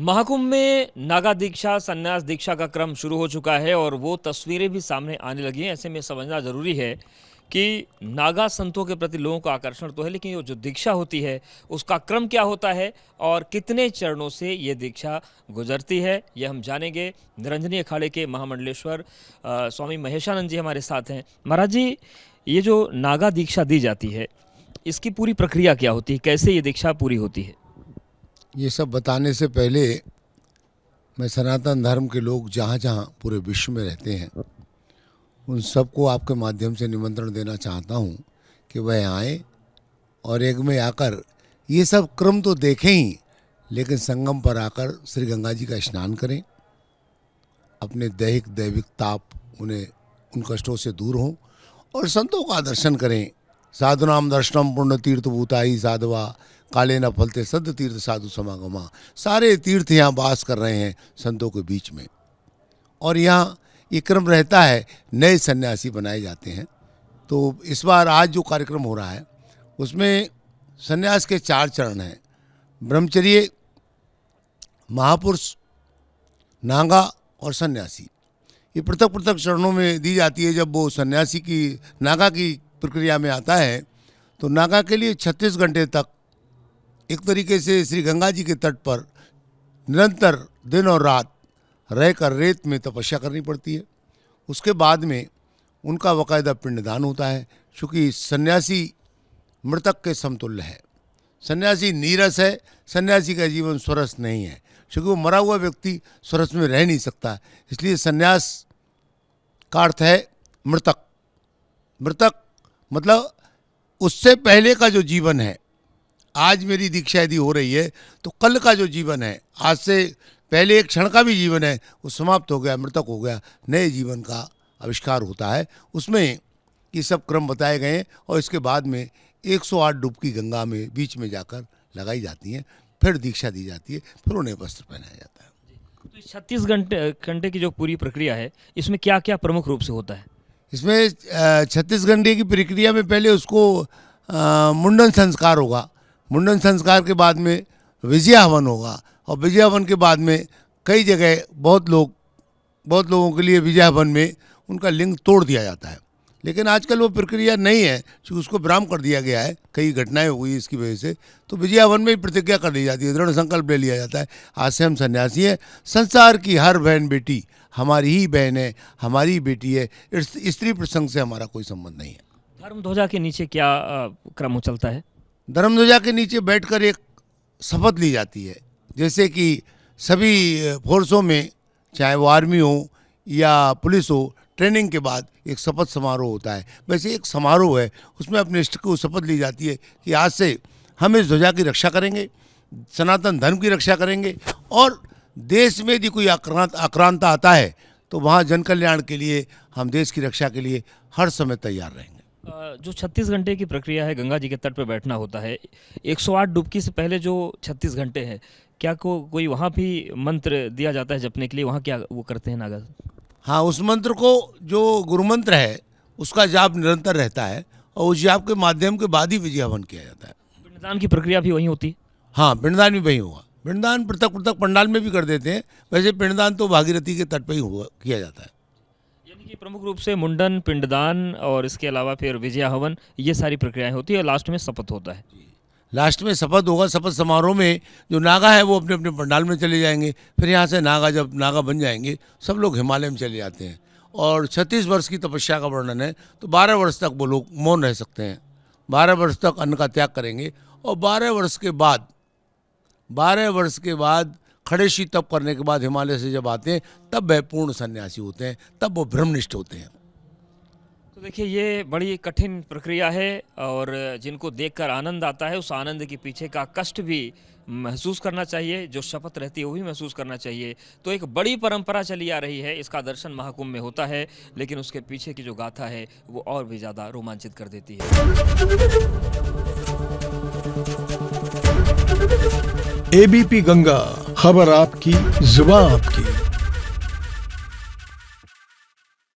महाकुंभ में नागा दीक्षा संन्यास दीक्षा का क्रम शुरू हो चुका है और वो तस्वीरें भी सामने आने लगी हैं। ऐसे में समझना जरूरी है कि नागा संतों के प्रति लोगों का आकर्षण तो है, लेकिन ये जो दीक्षा होती है उसका क्रम क्या होता है और कितने चरणों से ये दीक्षा गुजरती है, ये हम जानेंगे। निरंजनी अखाड़े के महामंडलेश्वर स्वामी महेशानंद जी हमारे साथ हैं। महाराज जी, ये जो नागा दीक्षा दी जाती है इसकी पूरी प्रक्रिया क्या होती है, कैसे ये दीक्षा पूरी होती है? ये सब बताने से पहले मैं सनातन धर्म के लोग जहाँ जहाँ पूरे विश्व में रहते हैं उन सबको आपके माध्यम से निमंत्रण देना चाहता हूँ कि वह आएँ और एक में आकर ये सब क्रम तो देखें ही, लेकिन संगम पर आकर श्री गंगा जी का स्नान करें, अपने दैविक ताप उन कष्टों से दूर हों और संतों का दर्शन करें। साधुनाम दर्शनम पुण्य तीर्थ भूताई साधवा काले न फलते सद तीर्थ साधु समागमा। सारे तीर्थ यहाँ वास कर रहे हैं संतों के बीच में, और यहाँ ये क्रम रहता है, नए सन्यासी बनाए जाते हैं। तो इस बार आज जो कार्यक्रम हो रहा है उसमें सन्यास के 4 चरण हैं: ब्रह्मचर्य, महापुरुष, नागा और सन्यासी। ये पृथक पृथक चरणों में दी जाती है। जब वो सन्यासी की नागा की प्रक्रिया में आता है तो नागा के लिए 36 घंटे तक एक तरीके से श्री गंगा जी के तट पर निरंतर दिन और रात रहकर रेत में तपस्या करनी पड़ती है। उसके बाद में उनका बाकायदा पिंडदान होता है, क्योंकि सन्यासी मृतक के समतुल्य है। सन्यासी नीरस है, सन्यासी का जीवन स्वरस नहीं है, क्योंकि वो मरा हुआ व्यक्ति स्वरस में रह नहीं सकता। इसलिए सन्यास का अर्थ है मृतक। मृतक मतलब उससे पहले का जो जीवन है। आज मेरी दीक्षा यदि हो रही है तो कल का जो जीवन है, आज से पहले एक क्षण का भी जीवन है, वो समाप्त हो गया, मृतक हो गया। नए जीवन का आविष्कार होता है। उसमें ये सब क्रम बताए गए हैं और इसके बाद में 108 डुबकी गंगा में बीच में जाकर लगाई जाती हैं, फिर दीक्षा दी जाती है, फिर उन्हें वस्त्र पहनाया जाता है। तो 36 घंटे की जो पूरी प्रक्रिया है इसमें क्या क्या प्रमुख रूप से होता है? इसमें 36 घंटे की प्रक्रिया में पहले उसको मुंडन संस्कार होगा। मुंडन संस्कार के बाद में विजया हवन होगा, और विजया हवन के बाद में कई जगह बहुत लोगों के लिए विजया हवन में उनका लिंग तोड़ दिया जाता है। लेकिन आजकल वो प्रक्रिया नहीं है, क्योंकि उसको विराम कर दिया गया है, कई घटनाएं हुई इसकी वजह से। तो विजया हवन में ही प्रतिज्ञा कर दी जाती है, दृढ़ संकल्प ले लिया जाता है, आज से हम सन्यासी हैं। संसार की हर बहन बेटी हमारी ही बहन है, हमारी ही बेटी है। स्त्री प्रसंग से हमारा कोई संबंध नहीं है। धर्म ध्वजा के नीचे क्या क्रम चलता है? धर्म ध्वजा के नीचे बैठकर एक शपथ ली जाती है। जैसे कि सभी फोर्सों में, चाहे वो आर्मी हो या पुलिस हो, ट्रेनिंग के बाद एक शपथ समारोह होता है, वैसे एक समारोह है। उसमें अपने इष्ट को शपथ ली जाती है कि आज से हम इस ध्वजा की रक्षा करेंगे, सनातन धर्म की रक्षा करेंगे, और देश में यदि कोई आक्रांता आता है तो वहाँ जन कल्याण के लिए, हम देश की रक्षा के लिए हर समय तैयार रहेंगे। जो 36 घंटे की प्रक्रिया है, गंगा जी के तट पर बैठना होता है, 108 डुबकी से पहले जो 36 घंटे हैं, क्या कोई वहाँ भी मंत्र दिया जाता है जपने के लिए? वहाँ क्या वो करते हैं नागा? हाँ, उस मंत्र को, जो गुरु मंत्र है, उसका जाप निरंतर रहता है, और उस जाप के माध्यम के बाद ही विजय हवन किया जाता है। पिंडदान की प्रक्रिया भी वहीं होती है? हाँ, पिंडदान भी वहीं होगा। पिंडदान पृथक पृथक पंडाल में भी कर देते हैं, वैसे पिंडदान तो भागीरथी के तट पर ही किया जाता है। यानी कि प्रमुख रूप से मुंडन, पिंडदान और इसके अलावा फिर विजया हवन, ये सारी प्रक्रियाएं होती है, और लास्ट में शपथ होता है। लास्ट में शपथ होगा। शपथ समारोह में जो नागा है वो अपने अपने पंडाल में चले जाएंगे। फिर यहाँ से जब नागा बन जाएंगे, सब लोग हिमालय में चले जाते हैं। और 36 वर्ष की तपस्या का वर्णन है, तो 12 वर्ष तक वो लोग मौन रह सकते हैं। 12 वर्ष तक अन्न का त्याग करेंगे, और 12 वर्ष के बाद खड़ेशी तप करने के बाद हिमालय से जब आते हैं, तब वह पूर्ण सन्यासी होते हैं, तब वो ब्रह्मनिष्ठ होते हैं। तो देखिए, ये बड़ी कठिन प्रक्रिया है, और जिनको देखकर आनंद आता है, उस आनंद के पीछे का कष्ट भी महसूस करना चाहिए, जो शपथ रहती है वो भी महसूस करना चाहिए। तो एक बड़ी परंपरा चली आ रही है, इसका दर्शन महाकुंभ में होता है, लेकिन उसके पीछे की जो गाथा है वो और भी ज़्यादा रोमांचित कर देती है। एबीपी गंगा, खबर आपकी, जुबान आपकी।